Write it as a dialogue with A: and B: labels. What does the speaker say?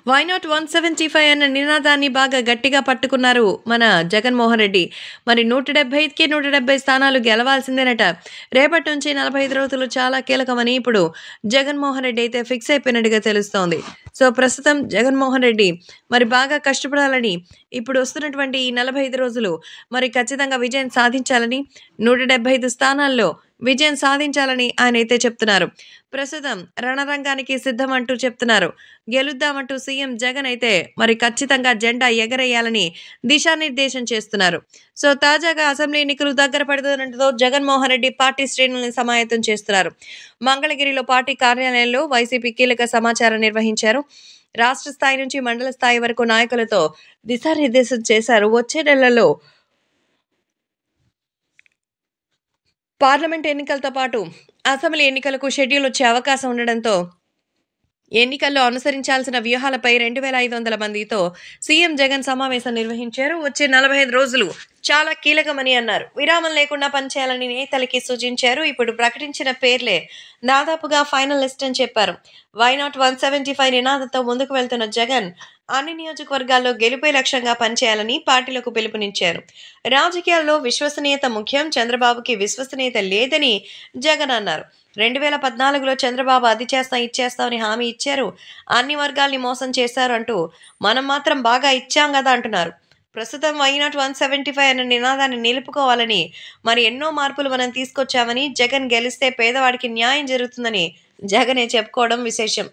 A: Why not 175 అన్న నినాదాన్ని బాగా గట్టిగా పట్టుకున్నారు మన జగన్మోహన్ రెడ్డి. మరి 175కి 170 స్థానాలు గెలవాల్సిందేనట. రేపటి నుంచి 45 రోజులు చాలా కీలకమని ఇప్పుడు జగన్మోహన్ రెడ్డి అయితే ఫిక్స్ అయిపోయినట్టుగా తెలుస్తోంది. సో ప్రస్తుతం జగన్మోహన్ రెడ్డి మరి బాగా కష్టపడాలని, ఇప్పుడు వస్తున్నటువంటి ఈ 45 రోజులు మరి ఖచ్చితంగా విజయం సాధించాలని, 175 స్థానాల్లో విజయం సాధించాలని ఆయనైతే చెప్తున్నారు. ప్రస్తుతం రణరంగానికి సిద్ధం అంటూ చెప్తున్నారు. గెలుద్దామంటూ సీఎం జగన్ అయితే మరి ఖచ్చితంగా జెండా ఎగరేయాలని దిశానిర్దేశం చేస్తున్నారు. సో తాజాగా అసెంబ్లీ ఎన్నికలు దగ్గర పడుతుండటంతో జగన్మోహన్ రెడ్డి పార్టీ శ్రేణులను సమాయత్తం చేస్తున్నారు. మంగళగిరిలో పార్టీ కార్యాలయంలో వైసీపీ కీలక సమాచారం నిర్వహించారు. రాష్ట్ర స్థాయి నుంచి మండల స్థాయి వరకు నాయకులతో దిశానిర్దేశం చేశారు. వచ్చే నెలలో పార్లమెంట్ ఎన్నికలతో పాటు అసెంబ్లీ ఎన్నికలకు షెడ్యూల్ వచ్చే అవకాశం ఉండడంతో ఎన్నికల్లో అనుసరించాల్సిన వ్యూహాలపై 2500 మందితో సీఎం జగన్ సమావేశం నిర్వహించారు. వచ్చే 45 రోజులు చాలా కీలకమని అన్నారు. విరామం లేకుండా పనిచేయాలని నేతలకి సూచించారు. ఇప్పుడు ప్రకటించిన పేర్లే దాదాపుగా ఫైనల్ లిస్ట్ అని చెప్పారు. వై నాట్ 175 నినాదంతో ముందుకు వెళ్తున్న జగన్ అన్ని నియోజకవర్గాల్లో గెలుపే లక్ష్యంగా పనిచేయాలని పార్టీలకు పిలుపునిచ్చారు. రాజకీయాల్లో విశ్వసనీయత ముఖ్యం, చంద్రబాబుకి విశ్వసనీయత లేదని జగన్ అన్నారు. 2014లో చంద్రబాబు అది చేస్తాం ఇది చేస్తామని హామీ ఇచ్చారు, అన్ని వర్గాల్ని మోసం చేశారు అంటూ మనం మాత్రం బాగా ఇచ్చాం కదా అంటున్నారు. ప్రస్తుతం వై నాట్ 175 అనే నినాదాన్ని నిలుపుకోవాలని మరి ఎన్నో మార్పులు మనం తీసుకొచ్చామని, జగన్ గెలిస్తే పేదవాడికి న్యాయం జరుగుతుందని జగనే చెప్పుకోవడం విశేషం.